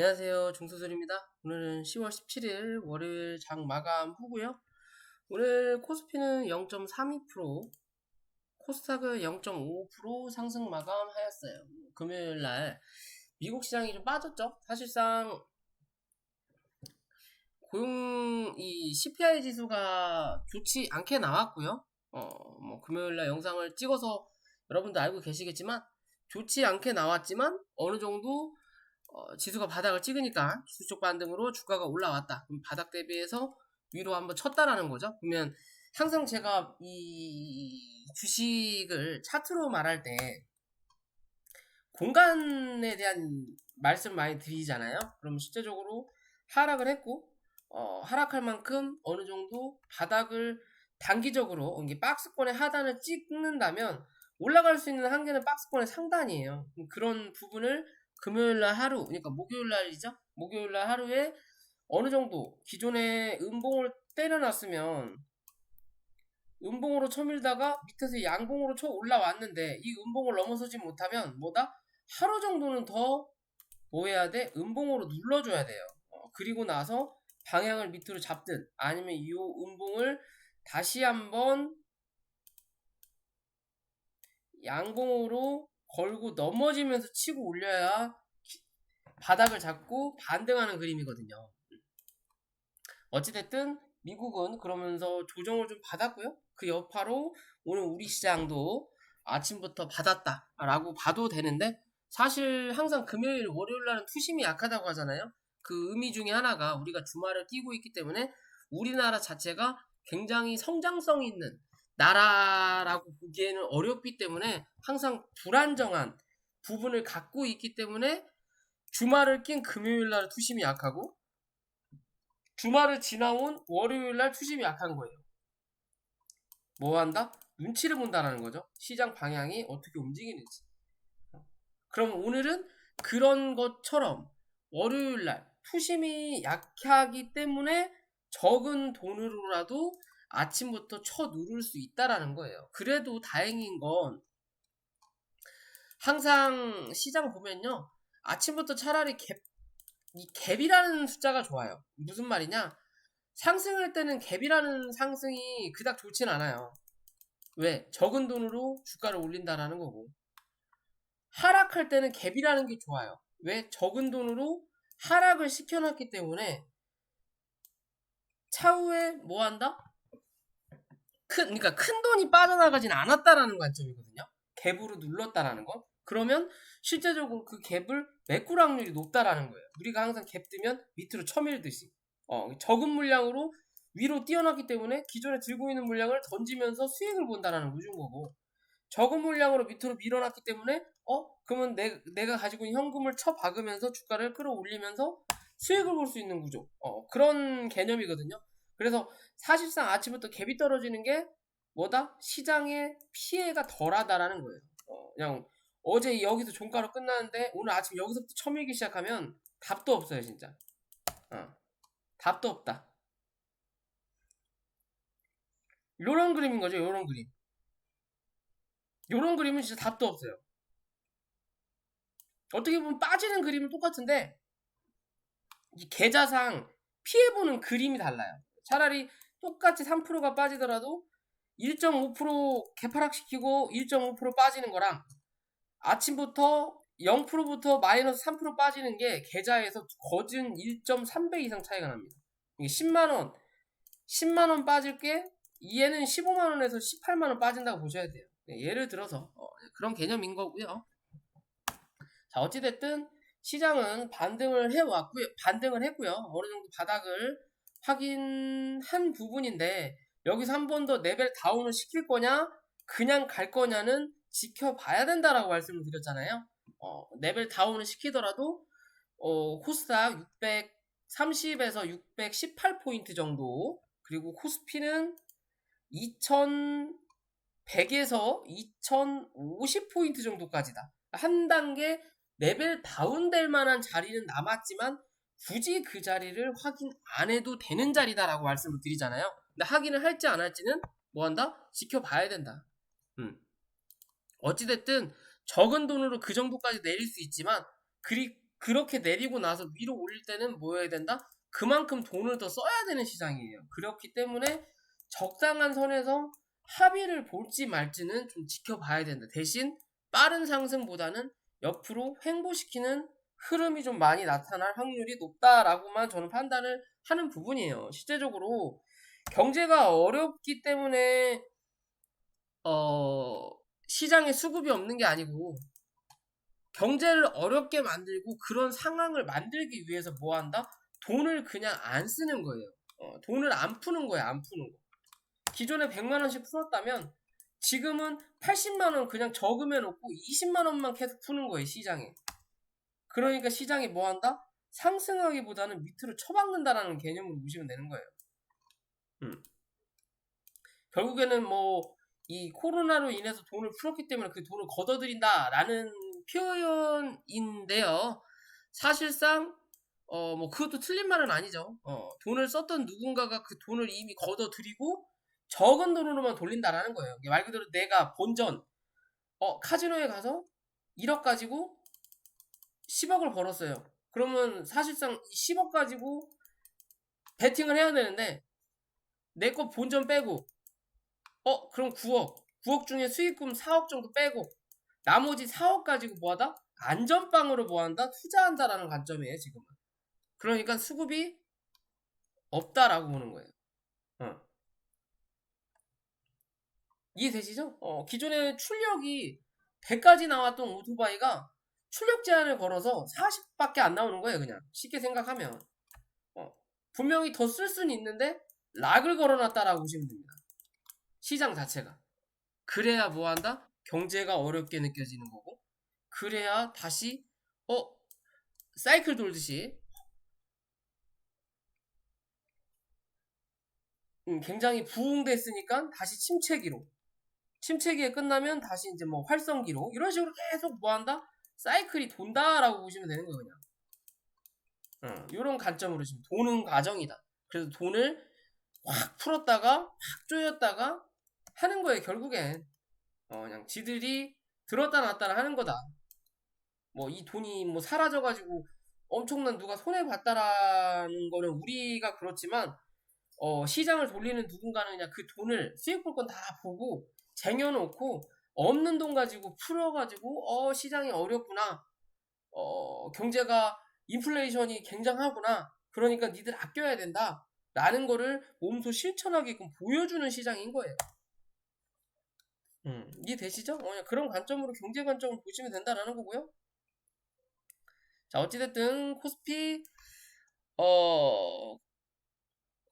안녕하세요. 중수술입니다. 오늘은 10월 17일 월요일 장 마감 후고요. 오늘 코스피는 0.32%, 코스닥은 0.5% 상승 마감하였어요. 금요일 날 미국 시장이 좀 빠졌죠. 사실상 이 CPI 지수가 좋지 않게 나왔고요. 금요일 날 영상을 찍어서 여러분도 알고 계시겠지만 좋지 않게 나왔지만 어느 정도 지수가 바닥을 찍으니까 기술적 반등으로 주가가 올라왔다. 그럼 바닥 대비해서 위로 한번 쳤다라는 거죠. 그러면 항상 제가 이 주식을 차트로 말할 때 공간에 대한 말씀 많이 드리잖아요. 그럼 실제적으로 하락을 했고 하락할 만큼 어느 정도 바닥을 단기적으로 이게 박스권의 하단을 찍는다면 올라갈 수 있는 한계는 박스권의 상단이에요. 그런 부분을 금요일날 하루, 그러니까 목요일날이죠. 목요일날 하루에 어느 정도 기존에 음봉을 때려놨으면 음봉으로 쳐밀다가 밑에서 양봉으로 쳐 올라왔는데 이 음봉을 넘어서지 못하면 뭐다? 하루 정도는 더 뭐 해야 돼? 음봉으로 눌러줘야 돼요. 그리고 나서 방향을 밑으로 잡든 아니면 이 음봉을 다시 한번 양봉으로 걸고 넘어지면서 치고 올려야 바닥을 잡고 반등하는 그림이거든요. 어찌됐든 미국은 그러면서 조정을 좀 받았고요. 그 여파로 오늘 우리 시장도 아침부터 받았다라고 봐도 되는데 사실 항상 금요일, 월요일 날은 투심이 약하다고 하잖아요. 그 의미 중에 하나가 우리가 주말을 끼고 있기 때문에 우리나라 자체가 굉장히 성장성 있는 나라라고 보기에는 어렵기 때문에 항상 불안정한 부분을 갖고 있기 때문에 주말을 낀 금요일 날 투심이 약하고 주말을 지나온 월요일 날 투심이 약한 거예요. 뭐 한다? 눈치를 본다라는 거죠. 시장 방향이 어떻게 움직이는지. 그럼 오늘은 그런 것처럼 월요일 날 투심이 약하기 때문에 적은 돈으로라도 아침부터 쳐 누를 수 있다라는 거예요. 그래도 다행인 건 항상 시장 보면요. 아침부터 차라리 이 갭이라는 숫자가 좋아요. 무슨 말이냐? 상승할 때는 갭이라는 상승이 그닥 좋진 않아요. 왜? 적은 돈으로 주가를 올린다라는 거고. 하락할 때는 갭이라는 게 좋아요. 왜? 적은 돈으로 하락을 시켜놨기 때문에 차후에 뭐 한다? 그러니까 큰 돈이 빠져나가진 않았다라는 관점이거든요. 갭으로 눌렀다라는 거. 그러면 실제적으로 그 갭을 메꿀 확률이 높다라는 거예요. 우리가 항상 갭 뜨면 밑으로 쳐밀듯이. 적은 물량으로 위로 뛰어났기 때문에 기존에 들고 있는 물량을 던지면서 수익을 본다라는 구조인 거고. 적은 물량으로 밑으로 밀어놨기 때문에 그러면 내가 가지고 있는 현금을 쳐박으면서 주가를 끌어올리면서 수익을 볼 수 있는 구조. 그런 개념이거든요. 그래서 사실상 아침부터 갭이 떨어지는 게 뭐다? 시장의 피해가 덜하다라는 거예요. 그냥 어제 여기서 종가로 끝나는데 오늘 아침 여기서부터 쳐밀기 시작하면 답도 없어요, 진짜. 답도 없다. 요런 그림인 거죠, 요런 그림. 요런 그림은 진짜 답도 없어요. 어떻게 보면 빠지는 그림은 똑같은데 이 계좌상 피해보는 그림이 달라요. 차라리 똑같이 3%가 빠지더라도 1.5% 개파락시키고 1.5% 빠지는 거랑 아침부터 0%부터 마이너스 3% 빠지는 게 계좌에서 거진 1.3배 이상 차이가 납니다. 이게 10만원 빠질 게 얘는 15만원에서 18만원 빠진다고 보셔야 돼요. 예를 들어서 그런 개념인 거고요. 자, 어찌됐든 시장은 반등을 했고요. 어느 정도 바닥을 확인한 부분인데 여기서 한 번 더 레벨 다운을 시킬 거냐, 그냥 갈 거냐는 지켜봐야 된다라고 말씀을 드렸잖아요. 레벨 다운을 시키더라도 코스닥 630에서 618포인트 정도, 그리고 코스피는 2100에서 2050포인트 정도까지다. 한 단계 레벨 다운될 만한 자리는 남았지만 굳이 그 자리를 확인 안 해도 되는 자리다라고 말씀을 드리잖아요. 근데 확인을 할지 안 할지는 뭐 한다? 지켜봐야 된다. 어찌됐든 적은 돈으로 그 정도까지 내릴 수 있지만 그렇게 내리고 나서 위로 올릴 때는 뭐 해야 된다? 그만큼 돈을 더 써야 되는 시장이에요. 그렇기 때문에 적당한 선에서 합의를 볼지 말지는 좀 지켜봐야 된다. 대신 빠른 상승보다는 옆으로 횡보시키는 흐름이 좀 많이 나타날 확률이 높다라고만 저는 판단을 하는 부분이에요. 실제적으로 경제가 어렵기 때문에 시장에 수급이 없는 게 아니고 경제를 어렵게 만들고 그런 상황을 만들기 위해서 뭐 한다? 돈을 그냥 안 쓰는 거예요. 돈을 안 푸는 거예요. 안 푸는 거. 기존에 100만 원씩 풀었다면 지금은 80만 원 그냥 저금해 놓고 20만 원만 계속 푸는 거예요. 시장에. 그러니까 시장이 뭐 한다? 상승하기보다는 밑으로 쳐박는다라는 개념으로 보시면 되는 거예요. 결국에는 뭐 이 코로나로 인해서 돈을 풀었기 때문에 그 돈을 걷어들인다라는 표현인데요. 사실상 뭐 그것도 틀린 말은 아니죠. 돈을 썼던 누군가가 그 돈을 이미 걷어들이고 적은 돈으로만 돌린다라는 거예요. 말 그대로 내가 본전 카지노에 가서 1억 가지고 10억을 벌었어요. 그러면 사실상 10억 가지고 베팅을 해야 되는데 내 거 본전 빼고 그럼 9억 중에 수익금 4억 정도 빼고 나머지 4억 가지고 뭐하다? 안전빵으로 뭐한다? 투자한다라는 관점이에요 지금은. 그러니까 수급이 없다라고 보는 거예요. 이해되시죠? 기존에 출력이 100까지 나왔던 오토바이가 출력 제한을 걸어서 40밖에 안 나오는 거예요 그냥 쉽게 생각하면. 분명히 더 쓸 수는 있는데 락을 걸어놨다라고 보시면 됩니다. 시장 자체가. 그래야 뭐한다? 경제가 어렵게 느껴지는 거고 그래야 다시 사이클 돌듯이 굉장히 부흥됐으니까 다시 침체기에 끝나면 다시 이제 뭐 활성기로 이런 식으로 계속 뭐한다? 사이클이 돈다라고 보시면 되는 거예요 그냥. 이런 관점으로 지금 도는 과정이다. 그래서 돈을 확 풀었다가 확 조였다가 하는 거예요 결국엔. 그냥 지들이 들었다 놨다 하는 거다. 뭐 이 돈이 뭐 사라져가지고 엄청난 누가 손해봤다라는 거는 우리가 그렇지만 시장을 돌리는 누군가는 그냥 그 돈을 수익 볼 건 다 보고 쟁여놓고 없는 돈 가지고 풀어가지고 시장이 어렵구나. 경제가 인플레이션이 굉장하구나. 그러니까 니들 아껴야 된다. 라는 거를 몸소 실천하게끔 보여주는 시장인 거예요. 이해되시죠? 그런 관점으로 경제 관점을 보시면 된다라는 거고요. 자, 어찌됐든 코스피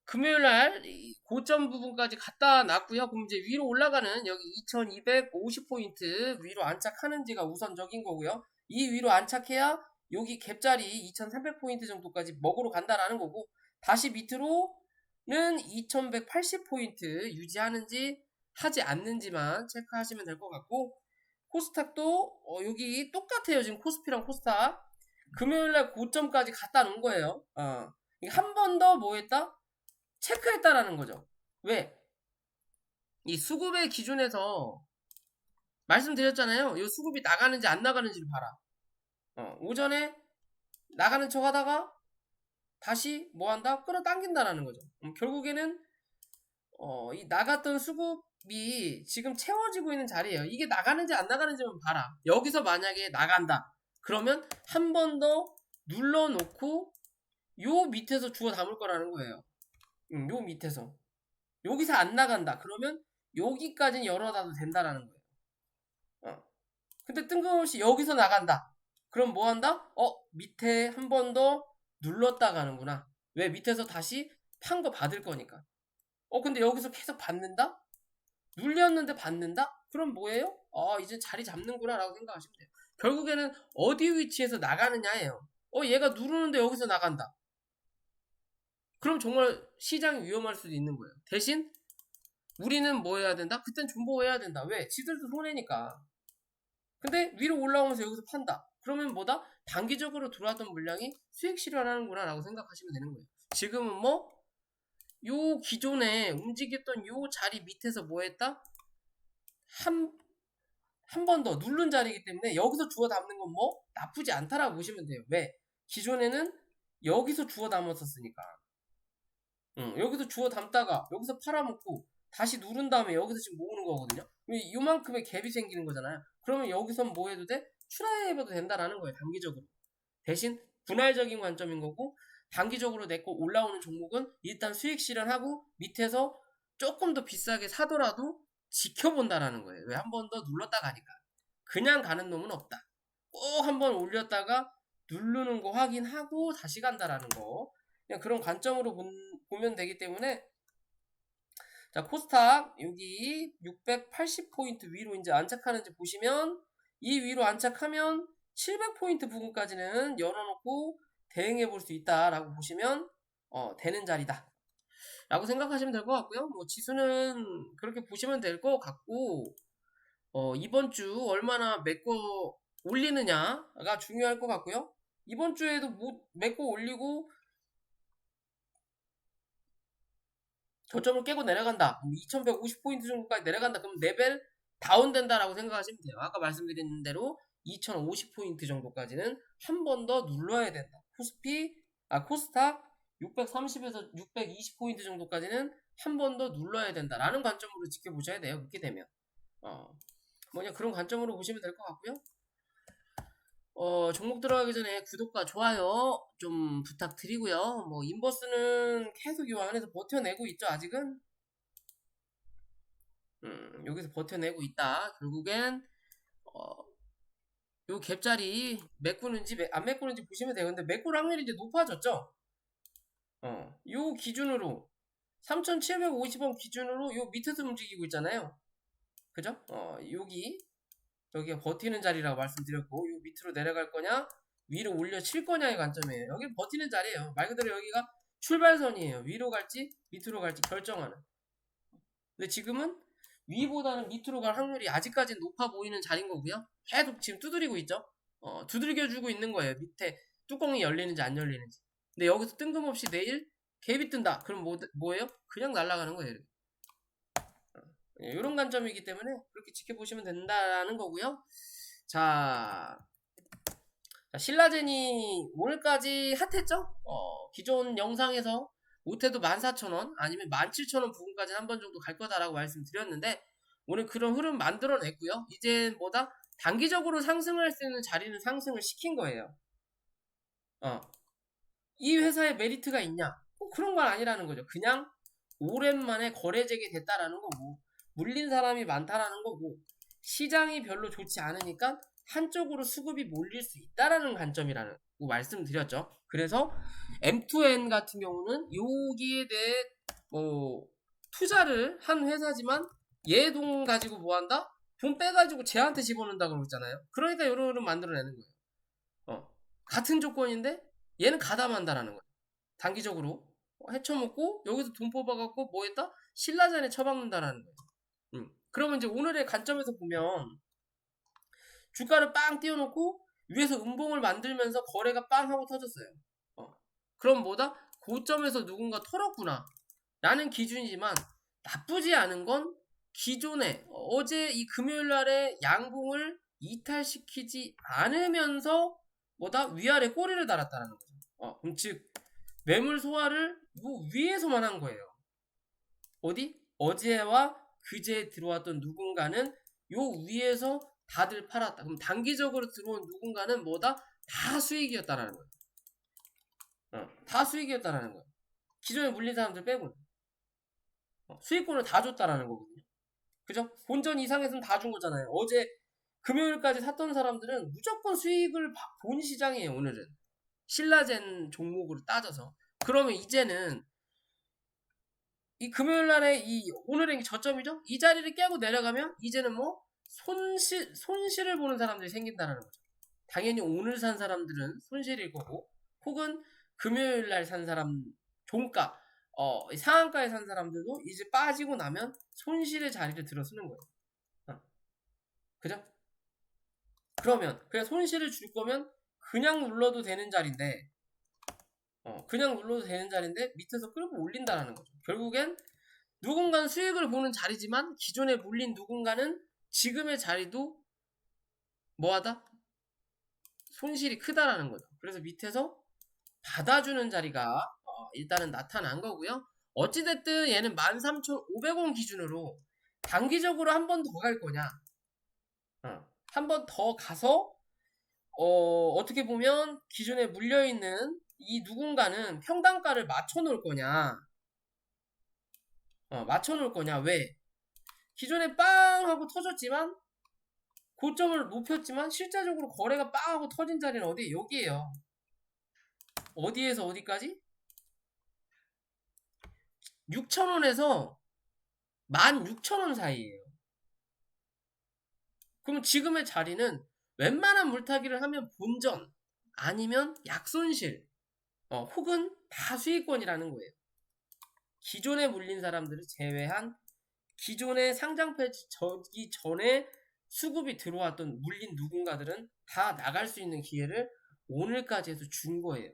금요일날 고점 부분까지 갖다 놨고요. 그럼 이제 위로 올라가는 여기 2250포인트 위로 안착하는지가 우선적인 거고요. 이 위로 안착해야 여기 갭자리 2300포인트 정도까지 먹으러 간다라는 거고 다시 밑으로는 2180포인트 유지하는지 하지 않는지만 체크하시면 될 것 같고 코스닥도 여기 똑같아요. 지금 코스피랑 코스닥 금요일날 고점까지 갖다 놓은 거예요. 한 번 더 뭐 했다? 체크했다라는 거죠. 왜? 이 수급의 기준에서 말씀드렸잖아요. 이 수급이 나가는지 안 나가는지를 봐라. 오전에 나가는 척 하다가 다시 뭐 한다? 끌어당긴다라는 거죠. 결국에는 이 나갔던 수급이 지금 채워지고 있는 자리예요. 이게 나가는지 안 나가는지만 봐라. 여기서 만약에 나간다. 그러면 한 번 더 눌러놓고 요 밑에서 주워 담을 거라는 거예요. 요 밑에서. 여기서 안 나간다. 그러면 여기까지는 열어놔도 된다라는 거예요. 근데 뜬금없이 여기서 나간다. 그럼 뭐 한다? 밑에 한 번 더 눌렀다 가는구나. 왜? 밑에서 다시 판 거 받을 거니까. 근데 여기서 계속 받는다? 눌렸는데 받는다? 그럼 뭐예요? 이제 자리 잡는구나 라고 생각하시면 돼요. 결국에는 어디 위치에서 나가느냐예요. 얘가 누르는데 여기서 나간다. 그럼 정말 시장이 위험할 수도 있는 거예요. 대신 우리는 뭐 해야 된다? 그땐 존버해야 된다. 왜? 지들도 손해니까. 근데 위로 올라오면서 여기서 판다. 그러면 뭐다? 단기적으로 들어왔던 물량이 수익 실현하는구나 라고 생각하시면 되는 거예요. 지금은 뭐? 요 기존에 움직였던 요 자리 밑에서 뭐 했다? 한 번 더 누른 자리이기 때문에 여기서 주워 담는 건 뭐 나쁘지 않다라고 보시면 돼요. 왜? 기존에는 여기서 주워 담았었으니까. 여기서 주워 담다가 여기서 팔아먹고 다시 누른 다음에 여기서 지금 모으는 거거든요. 이만큼의 갭이 생기는 거잖아요. 그러면 여기선 뭐 해도 돼? 출하해봐도 된다라는 거예요. 단기적으로. 대신 분할적인 관점인 거고, 단기적으로 내 거 올라오는 종목은 일단 수익 실현하고 밑에서 조금 더 비싸게 사더라도 지켜본다라는 거예요. 왜? 한 번 더 눌렀다 가니까. 그냥 가는 놈은 없다. 꼭 한 번 올렸다가 누르는 거 확인하고 다시 간다라는 거. 그냥 그런 관점으로 보면 되기 때문에, 자, 코스닥 여기 680포인트 위로 이제 안착하는지 보시면, 이 위로 안착하면 700포인트 부분까지는 열어놓고 대응해 볼 수 있다라고 보시면 되는 자리다 라고 생각하시면 될 것 같고요. 뭐 지수는 그렇게 보시면 될 것 같고, 이번 주 얼마나 메꿔 올리느냐가 중요할 것 같고요. 이번 주에도 뭐 메꿔 올리고 저점을 깨고 내려간다. 2150포인트 정도까지 내려간다. 그럼 레벨 다운된다라고 생각하시면 돼요. 아까 말씀드린 대로 2050포인트 정도까지는 한 번 더 눌러야 된다. 코스닥 630에서 620포인트 정도까지는 한 번 더 눌러야 된다라는 관점으로 지켜보셔야 돼요. 그렇게 되면. 뭐냐 그런 관점으로 보시면 될 것 같고요. 종목 들어가기 전에 구독과 좋아요 좀 부탁드리고요. 뭐 인버스는 계속 요 안에서 버텨내고 있죠. 아직은 여기서 버텨내고 있다. 결국엔 요 갭자리 메꾸는지 안 메꾸는지 보시면 돼요. 근데 메꿀 확률이 이제 높아졌죠. 요 기준으로 3,750원 기준으로 요 밑에서 움직이고 있잖아요. 그죠? 여기가 버티는 자리라고 말씀드렸고, 요 밑으로 내려갈 거냐 위로 올려 칠 거냐의 관점이에요. 여기 버티는 자리예요. 말 그대로 여기가 출발선이에요. 위로 갈지 밑으로 갈지 결정하는. 근데 지금은 위보다는 밑으로 갈 확률이 아직까지는 높아 보이는 자리인 거고요. 계속 지금 두드리고 있죠. 두들겨주고 있는 거예요. 밑에 뚜껑이 열리는지 안 열리는지. 근데 여기서 뜬금없이 내일 갭이 뜬다. 그럼 뭐예요? 그냥 날아가는 거예요. 이런 관점이기 때문에 그렇게 지켜보시면 된다는 거고요. 자, 신라젠이 오늘까지 핫했죠? 기존 영상에서 못해도 14,000원 아니면 17,000원 부분까지 한 번 정도 갈 거다라고 말씀드렸는데, 오늘 그런 흐름 만들어냈고요. 이제 뭐다? 단기적으로 상승할 수 있는 자리는 상승을 시킨 거예요. 이 회사에 메리트가 있냐? 그런 건 아니라는 거죠. 그냥 오랜만에 거래되게 됐다라는 거고, 물린 사람이 많다라는 거고, 시장이 별로 좋지 않으니까 한쪽으로 수급이 몰릴 수 있다라는 관점이라는 거 말씀드렸죠. 그래서 M2N 같은 경우는 여기에 대해 투자를 한 회사지만 얘 돈 가지고 뭐 한다? 돈 빼가지고 쟤한테 집어넣는다 그러고 있잖아요. 그러니까 이런 흐름 만들어내는 거예요. 같은 조건인데 얘는 가담한다라는 거예요. 단기적으로 헤쳐먹고 여기서 돈 뽑아갖고 뭐 했다? 신라젠에 처박는다라는 거예요. 그러면 이제 오늘의 관점에서 보면 주가를 빵 띄워놓고 위에서 음봉을 만들면서 거래가 빵 하고 터졌어요. 그럼 뭐다? 고점에서 누군가 털었구나 라는 기준이지만, 나쁘지 않은 건 기존에 어제 이 금요일날에 양봉을 이탈시키지 않으면서 뭐다? 위아래 꼬리를 달았다는 거죠. 그럼 즉 매물 소화를 위에서만 한 거예요. 어디? 어제와 그제 들어왔던 누군가는 요 위에서 다들 팔았다. 그럼 단기적으로 들어온 누군가는 뭐다? 다 수익이었다라는 거예요. 다 수익이었다라는 거예요. 기존에 물린 사람들 빼고는. 수익권을 다 줬다라는 거거든요. 그죠? 본전 이상에서는 다 준 거잖아요. 어제 금요일까지 샀던 사람들은 무조건 수익을 본 시장이에요. 오늘은 신라젠 종목으로 따져서. 그러면 이제는 이 금요일날에 오늘의 저점이죠? 이 자리를 깨고 내려가면 이제는 뭐 손실을 보는 사람들이 생긴다는 거죠. 당연히 오늘 산 사람들은 손실일 거고, 혹은 금요일날 산 사람 종가 상한가에 산 사람들도 이제 빠지고 나면 손실의 자리를 들어서는 거예요. 그죠? 그러면 그냥 손실을 줄 거면 그냥 눌러도 되는 자리인데, 밑에서 끌고 올린다는 거죠. 결국엔 누군가는 수익을 보는 자리지만 기존에 물린 누군가는 지금의 자리도 뭐하다? 손실이 크다라는 거죠. 그래서 밑에서 받아주는 자리가 일단은 나타난 거고요. 어찌됐든 얘는 13,500원 기준으로 단기적으로 한 번 더 갈 거냐? 한 번 더 가서 어떻게 보면 기존에 물려있는 이 누군가는 평단가를 맞춰놓을 거냐? 맞춰놓을 거냐? 왜? 기존에 빵 하고 터졌지만 고점을 높였지만 실제적으로 거래가 빵 하고 터진 자리는 어디? 여기에요. 어디에서 어디까지? 6,000원에서 16,000원 사이에요. 그럼 지금의 자리는 웬만한 물타기를 하면 본전 아니면 약손실 혹은 다 수익권이라는 거예요. 기존에 물린 사람들을 제외한 기존에 상장 폐지기 전에 수급이 들어왔던 물린 누군가들은 다 나갈 수 있는 기회를 오늘까지 해서 준 거예요.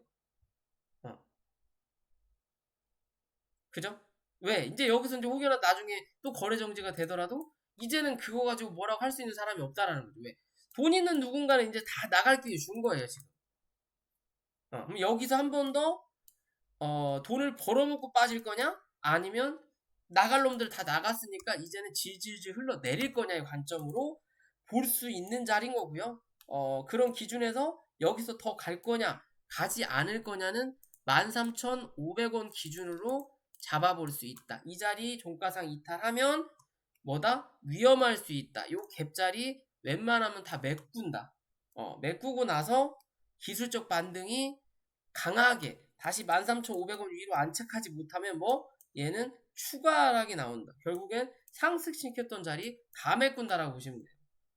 그죠? 왜? 이제 여기서 이제 혹여나 나중에 또 거래 정지가 되더라도 이제는 그거 가지고 뭐라고 할 수 있는 사람이 없다라는 거죠. 왜? 돈 있는 누군가는 이제 다 나갈 기회 준 거예요, 지금. 그럼 여기서 한 번 더, 돈을 벌어먹고 빠질 거냐? 아니면 나갈 놈들 다 나갔으니까 이제는 질질질 흘러내릴 거냐의 관점으로 볼 수 있는 자리인 거고요. 그런 기준에서 여기서 더 갈 거냐, 가지 않을 거냐는 13,500원 기준으로 잡아볼 수 있다. 이 자리 종가상 이탈하면 뭐다? 위험할 수 있다. 요 갭자리 웬만하면 다 메꾼다. 메꾸고 나서 기술적 반등이 강하게 다시 13,500원 위로 안착하지 못하면 뭐 얘는 추가 하락이 나온다. 결국엔 상승시켰던 자리 다 메꾼다라고 보시면 돼요.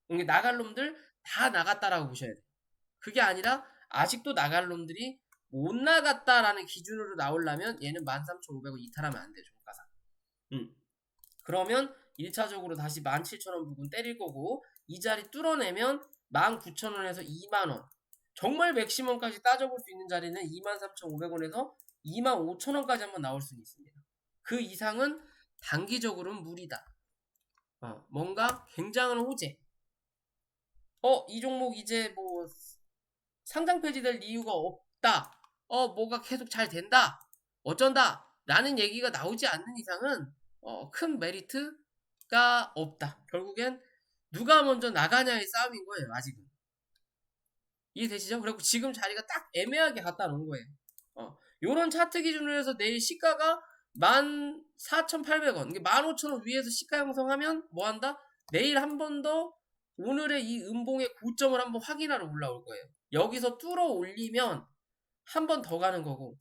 이게 나갈 놈들 다 나갔다라고 보셔야 돼요. 그게 아니라 아직도 나갈 놈들이 못 나갔다라는 기준으로 나오려면 얘는 13,500원 이탈하면 안 돼요. 종가상. 그러면 1차적으로 다시 17,000원 부분 때릴 거고 이 자리 뚫어내면 19,000원에서 2만원 정말 맥시멈까지 따져볼 수 있는 자리는 23,500원에서 25,000원까지 한번 나올 수 있습니다. 그 이상은 단기적으로는 무리다. 뭔가 굉장한 호재. 이 종목 이제 뭐 상장 폐지될 이유가 없다. 뭐가 계속 잘 된다. 어쩐다. 라는 얘기가 나오지 않는 이상은 큰 메리트가 없다. 결국엔 누가 먼저 나가냐의 싸움인 거예요. 아직은. 이해되시죠? 그리고 지금 자리가 딱 애매하게 갖다 놓은 거예요. 요런 차트 기준으로 해서 내일 시가가 14,800원, 15,000원 위에서 시가 형성하면 뭐 한다? 내일 한 번 더 오늘의 이 음봉의 고점을 한번 확인하러 올라올 거예요. 여기서 뚫어 올리면 한 번 더 가는 거고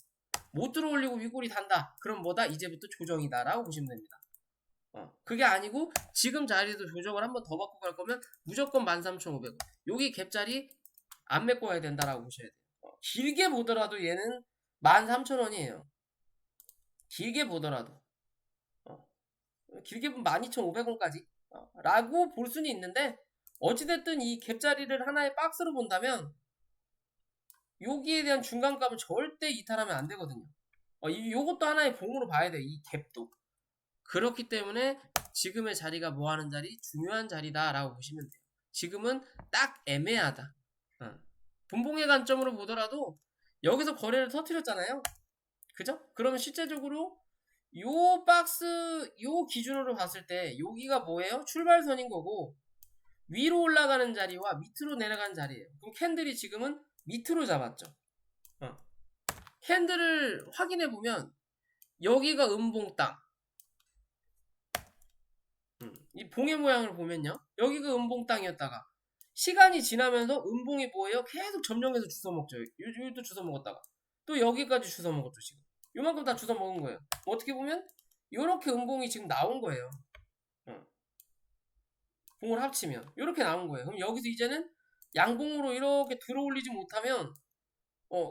못 뚫어 올리고 윗골이 단다. 그럼 뭐다? 이제부터 조정이다 라고 보시면 됩니다. 그게 아니고 지금 자리도 조정을 한 번 더 받고 갈 거면 무조건 13,500원. 여기 갭자리 안 메꿔야 된다라고 보셔야 돼요. 길게 보더라도 얘는 13,000원이에요. 길게 보더라도. 길게 보면 12,500원까지. 라고 볼 수는 있는데, 어찌됐든 이 갭자리를 하나의 박스로 본다면, 여기에 대한 중간값을 절대 이탈하면 안 되거든요. 요것도 하나의 봉으로 봐야 돼, 이 갭도. 그렇기 때문에 지금의 자리가 뭐 하는 자리? 중요한 자리다라고 보시면 돼요. 지금은 딱 애매하다. 분봉의 관점으로 보더라도 여기서 거래를 터뜨렸잖아요. 그죠? 그러면 실제적으로 요 박스 요 기준으로 봤을 때 여기가 뭐예요? 출발선인 거고 위로 올라가는 자리와 밑으로 내려가는 자리예요. 그럼 캔들이 지금은 밑으로 잡았죠. 캔들을 확인해 보면 여기가 음봉 땅. 이 봉의 모양을 보면요. 여기가 음봉 땅이었다가 시간이 지나면서 음봉이 뭐예요? 계속 점령해서 주워먹죠. 여기도 주워먹었다가 또 여기까지 주워먹었죠. 지금 요만큼 다 주워먹은 거예요. 어떻게 보면 요렇게 음봉이 지금 나온 거예요. 봉을 합치면 요렇게 나온 거예요. 그럼 여기서 이제는 양봉으로 이렇게 들어올리지 못하면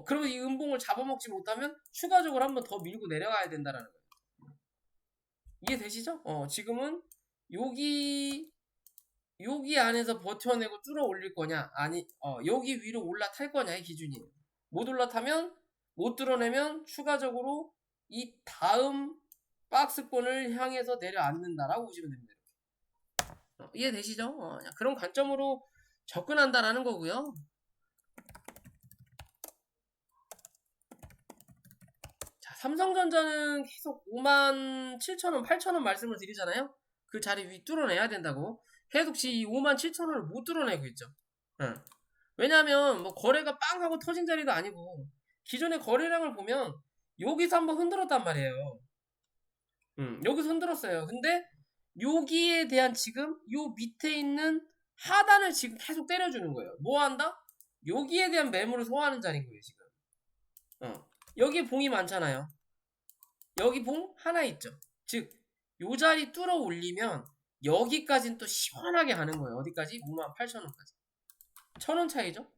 그러면 이 음봉을 잡아먹지 못하면 추가적으로 한번 더 밀고 내려가야 된다라는 거예요. 이해되시죠? 지금은 여기 안에서 버텨내고 뚫어 올릴 거냐 아니 여기 위로 올라탈 거냐의 기준이에요. 못 올라타면 못 뚫어내면 추가적으로 이 다음 박스권을 향해서 내려앉는다라고 보시면 됩니다. 이해되시죠? 그런 관점으로 접근한다라는 거고요. 자, 삼성전자는 계속 57,000원, 8,000원 말씀을 드리잖아요. 그 자리 위 뚫어내야 된다고. 계속 이 57,000원을 못 뚫어내고 있죠. 응. 왜냐하면 뭐 거래가 빵 하고 터진 자리도 아니고 기존의 거래량을 보면 여기서 한번 흔들었단 말이에요. 여기서 흔들었어요. 근데 여기에 대한 지금 요 밑에 있는 하단을 지금 계속 때려주는 거예요. 뭐 한다? 여기에 대한 매물을 소화하는 자리인 거예요, 지금. 여기 봉이 많잖아요. 여기 봉 하나 있죠. 즉, 요 자리 뚫어 올리면 여기까지는 또 시원하게 가는 거예요. 어디까지? 58,000원까지. 1,000원 차이죠?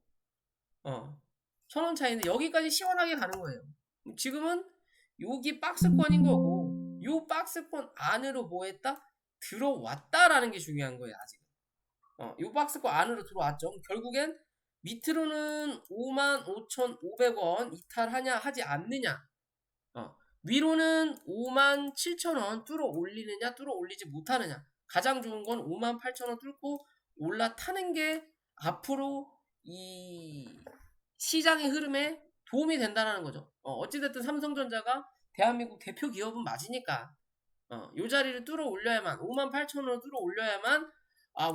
1,000원 차이인데 여기까지 시원하게 가는 거예요. 지금은 여기 박스권인 거고 요 박스권 안으로 뭐 했다? 들어왔다라는 게 중요한 거예요. 아직은. 요 박스권 안으로 들어왔죠. 결국엔 밑으로는 55,500원 이탈하냐 하지 않느냐. 위로는 57,000원 뚫어 올리느냐 뚫어 올리지 못하느냐. 가장 좋은 건 58,000원 뚫고 올라타는 게 앞으로 이 시장의 흐름에 도움이 된다는 거죠. 어찌됐든 삼성전자가 대한민국 대표 기업은 맞으니까 요 자리를 뚫어 올려야만 58,000원을 뚫어 올려야만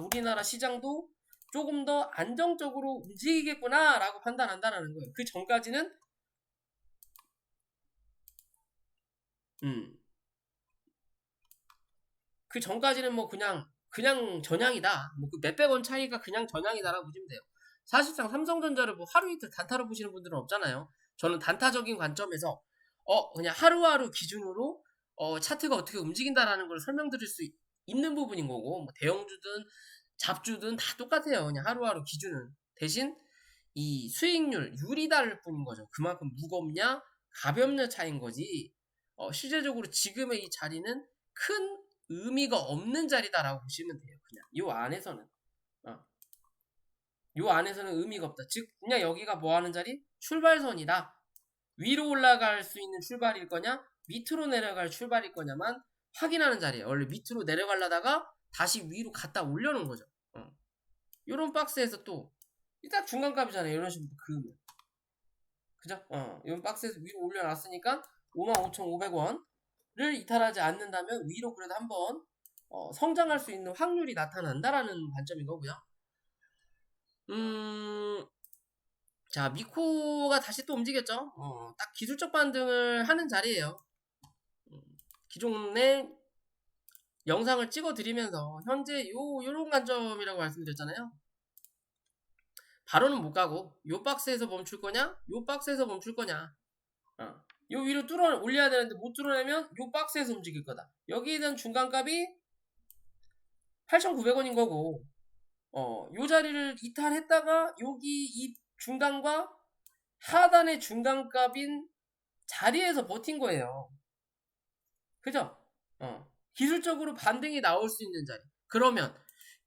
우리나라 시장도 조금 더 안정적으로 움직이겠구나 라고 판단한다는 거예요. 그 전까지는 그 전까지는 뭐 그냥 전향이다. 뭐 그 몇백 원 차이가 그냥 전향이다라고 보시면 돼요. 사실상 삼성전자를 뭐 하루 이틀 단타로 보시는 분들은 없잖아요. 저는 단타적인 관점에서 그냥 하루하루 기준으로 차트가 어떻게 움직인다라는 걸 설명드릴 수 있는 부분인 거고, 뭐 대형주든 잡주든 다 똑같아요. 그냥 하루하루 기준은. 대신 이 수익률이 다를 뿐인 거죠. 그만큼 무겁냐 가볍냐 차이인 거지. 실제적으로 지금의 이 자리는 큰 의미가 없는 자리다라고 보시면 돼요. 그냥 요 안에서는 요 안에서는 의미가 없다. 즉 그냥 여기가 뭐 하는 자리? 출발선이다. 위로 올라갈 수 있는 출발일 거냐 밑으로 내려갈 출발일 거냐만 확인하는 자리예요. 원래 밑으로 내려가려다가 다시 위로 갖다 올려놓은 거죠. 요런 박스에서 또 일단 중간값이잖아요. 이런 식으로 그으면 그죠? 이런 박스에서 위로 올려놨으니까 55,500원을 이탈하지 않는다면 위로 그래도 한번 성장할 수 있는 확률이 나타난다라는 관점인 거고요. 자, 미코가 다시 또 움직였죠. 딱 기술적 반등을 하는 자리예요. 기존에 영상을 찍어 드리면서 현재 요런 관점이라고 말씀드렸잖아요. 바로는 못 가고 요 박스에서 멈출 거냐 요 박스에서 멈출 거냐 요 위로 뚫어 올려야 되는데 못 뚫어내면 요 박스에서 움직일 거다. 여기에 대한 중간값이 8,900원인 거고 요 자리를 이탈했다가 여기 이 중간과 하단의 중간값인 자리에서 버틴 거예요. 그죠? 기술적으로 반등이 나올 수 있는 자리. 그러면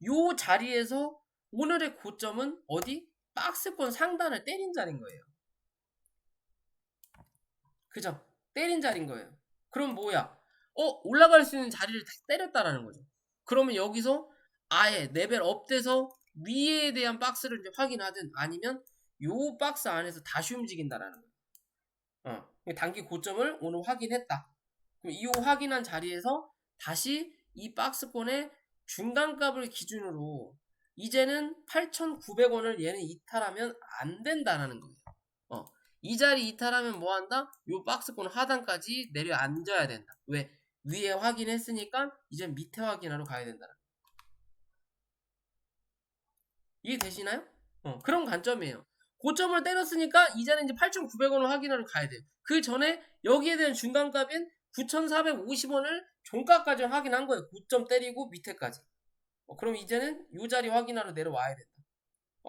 요 자리에서 오늘의 고점은 어디? 박스권 상단을 때린 자리인 거예요. 그죠? 때린 자리인 거예요. 그럼 뭐야? 올라갈 수 있는 자리를 다 때렸다라는 거죠. 그러면 여기서 아예 레벨 업돼서 위에 대한 박스를 이제 확인하든 아니면 요 박스 안에서 다시 움직인다라는 거예요. 단기 고점을 오늘 확인했다. 그럼 이 확인한 자리에서 다시 이 박스권의 중간값을 기준으로 이제는 8,900원을 얘는 이탈하면 안 된다라는 거예요. 이 자리 이탈하면 뭐 한다? 요 박스권 하단까지 내려앉아야 된다. 왜? 위에 확인했으니까 이제 밑에 확인하러 가야 된다. 이해되시나요? 그런 관점이에요. 고점을 때렸으니까 이제는 이제 8,900원을 확인하러 가야 돼요. 그 전에 여기에 대한 중간값인 9,450원을 종가까지 확인한 거예요. 고점 때리고 밑에까지. 그럼 이제는 이 자리 확인하러 내려와야 된다.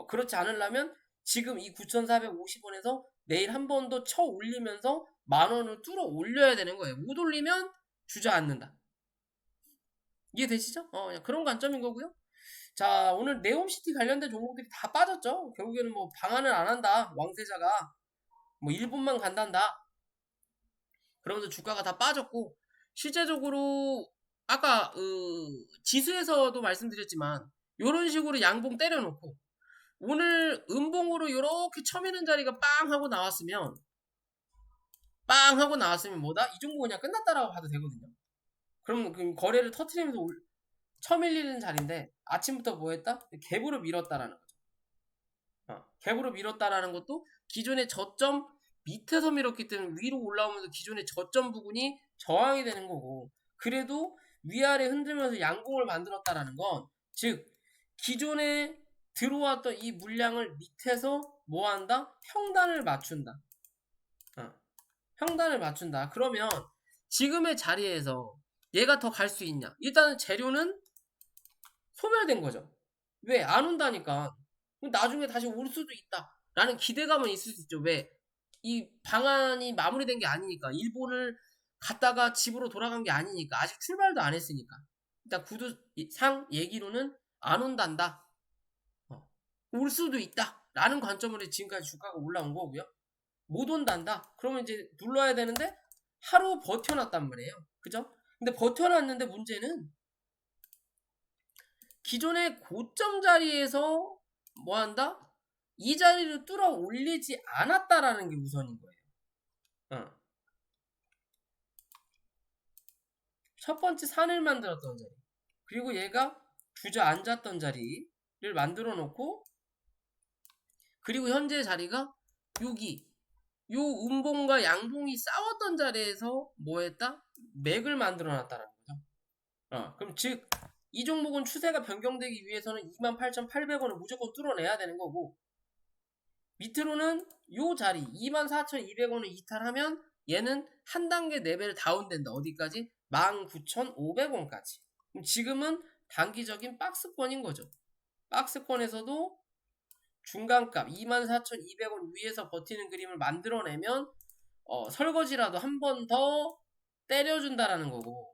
그렇지 않으려면 지금 이 9,450원에서 내일 한 번 더 쳐 올리면서 만원을 뚫어 올려야 되는 거예요. 못 올리면 주저앉는다. 이해되시죠? 그런 관점인 거고요. 자, 오늘 네옴시티 관련된 종목들이 다 빠졌죠. 결국에는 뭐 방한을 안 한다. 왕세자가 뭐 1분만 간단다. 그러면서 주가가 다 빠졌고 실제적으로 아까 지수에서도 말씀드렸지만 이런 식으로 양봉 때려놓고 오늘 음봉으로 이렇게 쳐미는 자리가 빵 하고 나왔으면 뭐다? 이 종목 그냥 끝났다라고 봐도 되거든요. 그럼 거래를 터트리면서 쳐밀리는 자리인데 아침부터 뭐 했다? 갭으로 밀었다라는 거죠. 갭으로 밀었다라는 것도 기존의 저점 밑에서 밀었기 때문에 위로 올라오면서 기존의 저점 부분이 저항이 되는 거고, 그래도 위아래 흔들면서 양봉을 만들었다라는 건, 즉 기존에 들어왔던 이 물량을 밑에서 뭐 한다? 평단을 맞춘다. 평단을 맞춘다. 그러면 지금의 자리에서 얘가 더 갈 수 있냐? 일단은 재료는 소멸된 거죠. 왜? 안 온다니까. 나중에 다시 올 수도 있다 라는 기대감은 있을 수 있죠. 왜? 이 방안이 마무리된 게 아니니까. 일본을 갔다가 집으로 돌아간 게 아니니까. 아직 출발도 안 했으니까. 일단 구두상 얘기로는 안 온단다. 올 수도 있다 라는 관점으로 지금까지 주가가 올라온 거고요. 못 온단다. 그러면 이제 눌러야 되는데 하루 버텨놨단 말이에요. 그죠? 근데 버텨놨는데 문제는 기존의 고점 자리에서 뭐 한다? 이 자리를 뚫어 올리지 않았다라는 게 우선인 거예요. 첫 번째 산을 만들었던 자리, 그리고 얘가 주저앉았던 자리를 만들어 놓고, 그리고 현재 자리가 여기 요 음봉과 양봉이 싸웠던 자리에서 뭐 했다? 맥을 만들어 놨다라는 거죠. 그럼 즉 이 종목은 추세가 변경되기 위해서는 28,800원을 무조건 뚫어내야 되는 거고, 밑으로는 요 자리 24,200원을 이탈하면 얘는 한 단계 레벨 다운된다. 어디까지? 19,500원까지. 지금은 단기적인 박스권인 거죠. 박스권에서도 중간값 24,200원 위에서 버티는 그림을 만들어내면 설거지라도 한 번 더 때려준다라는 거고,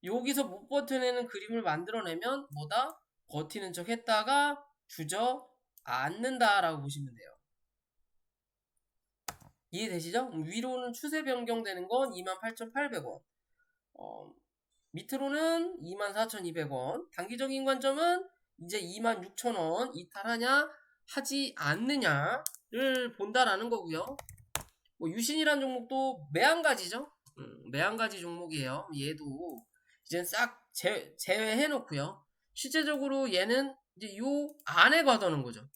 여기서 못 버텨내는 그림을 만들어내면 뭐다? 버티는 척 했다가 주저앉는다라고 보시면 돼요. 이해되시죠? 위로는 추세 변경되는 건 28,800원, 밑으로는 24,200원. 단기적인 관점은 이제 26,000원 이탈하냐 하지 않느냐를 본다라는 거고요. 유신이란 종목도 매한가지죠. 매한가지 종목이에요. 얘도 이제 싹 제외해 놓고요. 실제적으로 얘는 이제 요 안에 가둬놓은 거죠.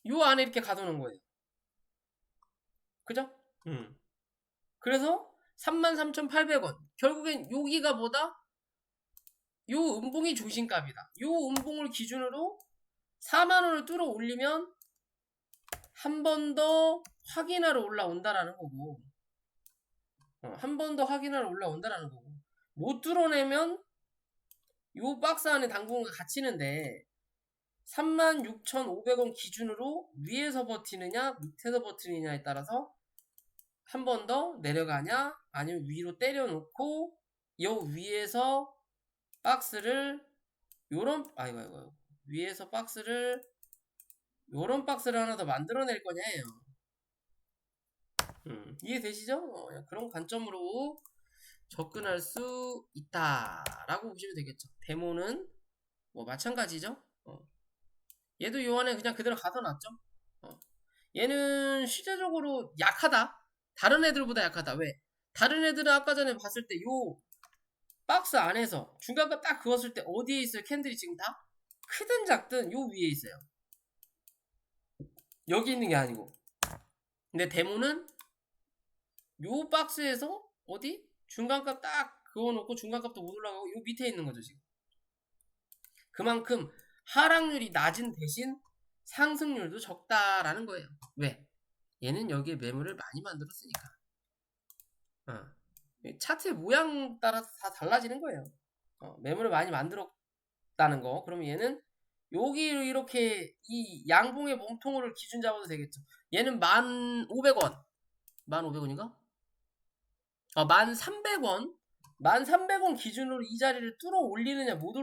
요 안에 이렇게 가둬놓은 거예요. 그죠? 그래서 33,800원. 결국엔 여기가 뭐다? 요 음봉이 중심값이다. 요 음봉을 기준으로 4만원을 뚫어 올리면 한 번 더 확인하러 올라온다라는 거고, 한 번 더 확인하러 올라온다라는 거고, 못 뚫어내면 요 박스 안에 당분간 갇히는데 36,500원 기준으로 위에서 버티느냐 밑에서 버티느냐에 따라서 한 번 더 내려가냐 아니면 위로 때려놓고 요 위에서 박스를 아이고 위에서 박스를 요런 박스를 하나 더 만들어낼 거냐예요. 이해되시죠? 그런 관점으로 접근할 수 있다라고 보시면 되겠죠. 데모는 뭐 마찬가지죠. 얘도 요 안에 그냥 그대로 가둬놨죠. 얘는 실제적으로 약하다. 다른 애들보다 약하다. 왜? 다른 애들은 아까 전에 봤을 때 요 박스 안에서 중간값 딱 그었을 때 어디에 있어요? 캔들이 지금 다? 크든 작든 요 위에 있어요. 여기 있는 게 아니고. 근데 데모는 요 박스에서 어디? 중간값 딱 그어놓고 중간값도 못 올라가고 요 밑에 있는 거죠 지금. 그만큼 하락률이 낮은 대신 상승률도 적다라는 거예요. 왜? 얘는 여기에 매물을 많이 만들었으니까. 차트의 모양 따라서 다 달라지는 거예요. 매물을 많이 만들었다는 거. 그러면 얘는 여기로 이렇게 이 양봉의 몸통을 기준 잡아도 되겠죠. 얘는 1,500원. 1,500원인가? 1,300원. 1,300원 기준으로 이 자리를 뚫어 올리느냐 못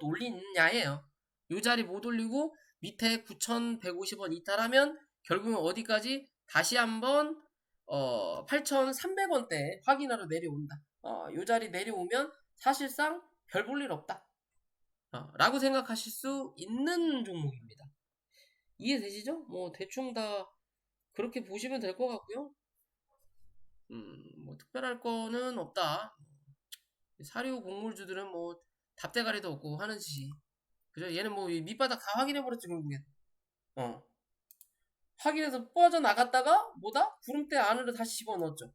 올리느냐예요. 이 자리 못 올리고 밑에 9,150원 이탈하면 결국은 어디까지? 다시 한번 8,300원대 확인하러 내려온다. 이 자리 내려오면 사실상 별 볼 일 없다. 라고 생각하실 수 있는 종목입니다. 이해되시죠? 뭐 대충 다 그렇게 보시면 될 것 같고요. 뭐 특별할 거는 없다. 사료 곡물주들은 뭐 답대가리도 없고 하는 짓이, 그죠? 얘는 뭐 밑바닥 다 확인해버렸지 결국엔. 확인해서 빠져나갔다가 뭐다? 구름대 안으로 다시 집어넣었죠.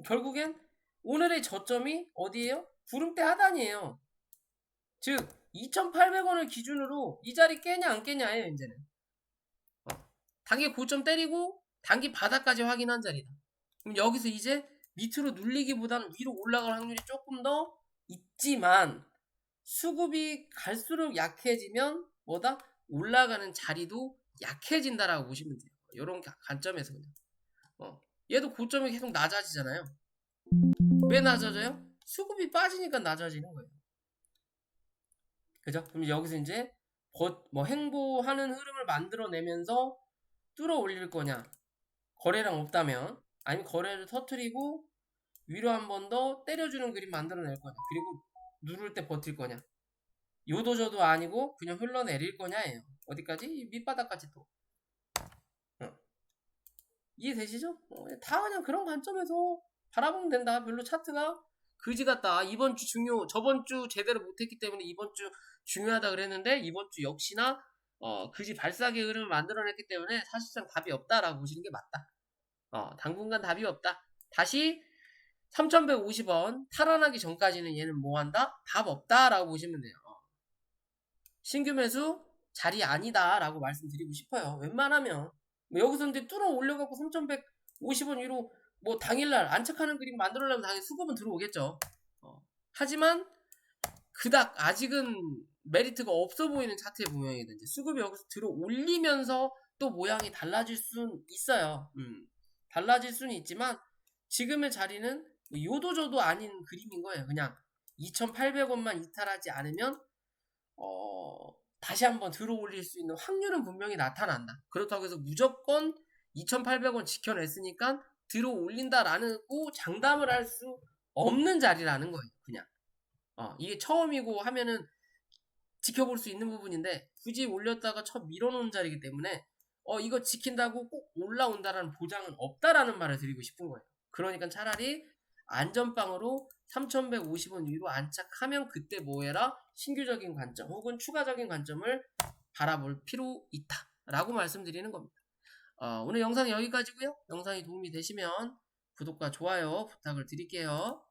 결국엔 오늘의 저점이 어디예요? 구름대 하단이에요. 즉 2,800원을 기준으로 이 자리 깨냐 안 깨냐예요. 이제는 단기 고점 때리고 단기 바닥까지 확인한 자리다. 그럼 여기서 이제 밑으로 눌리기보다는 위로 올라갈 확률이 조금 더 있지만, 수급이 갈수록 약해지면 뭐다? 올라가는 자리도 약해진다라고 보시면 돼요. 이런 관점에서 그냥. 얘도 고점이 계속 낮아지잖아요. 왜 낮아져요? 수급이 빠지니까 낮아지는 거예요. 그죠? 그럼 여기서 이제 뭐 행보하는 흐름을 만들어내면서 뚫어 올릴 거냐, 거래량 없다면, 아니면 거래를 터트리고 위로 한 번 더 때려주는 그림 만들어낼 거냐, 그리고 누를 때 버틸 거냐, 요도저도 아니고 그냥 흘러내릴 거냐예요. 어디까지? 밑바닥까지 또. 이해되시죠? 다 그냥 그런 관점에서 바라보면 된다. 별로 차트가 그지 같다. 이번 주 저번 주 제대로 못했기 때문에 이번 주 중요하다 그랬는데, 이번 주 역시나 그지 발사계 흐름을 만들어냈기 때문에 사실상 답이 없다라고 보시는 게 맞다. 당분간 답이 없다. 다시 3,150원 탈환하기 전까지는 얘는 뭐한다? 답 없다라고 보시면 돼요. 신규 매수 자리 아니다라고 말씀드리고 싶어요. 웬만하면 뭐 여기서 이제 뚫어 올려갖고 3,150원 위로 뭐 당일날 안착하는 그림 만들려면 당연히 수급은 들어오겠죠. 하지만 그닥 아직은 메리트가 없어 보이는 차트의 모양이든지, 수급이 여기서 들어 올리면서 또 모양이 달라질 수는 있어요. 달라질 수는 있지만 지금의 자리는 요도저도 아닌 그림인 거예요. 그냥 2,800원만 이탈하지 않으면 다시 한번 들어 올릴 수 있는 확률은 분명히 나타난다. 그렇다고 해서 무조건 2,800원 지켜냈으니까 들어 올린다라고 장담을 할 수 없는 자리라는 거예요. 그냥 이게 처음이고 하면은 지켜볼 수 있는 부분인데, 굳이 올렸다가 첫 밀어놓은 자리이기 때문에 이거 지킨다고 꼭 올라온다라는 보장은 없다라는 말을 드리고 싶은 거예요. 그러니까 차라리 안전빵으로 3,150원 위로 안착하면 그때 뭐해라? 신규적인 관점 혹은 추가적인 관점을 바라볼 필요 있다 라고 말씀드리는 겁니다. 오늘 영상 여기까지고요. 영상이 도움이 되시면 구독과 좋아요 부탁을 드릴게요.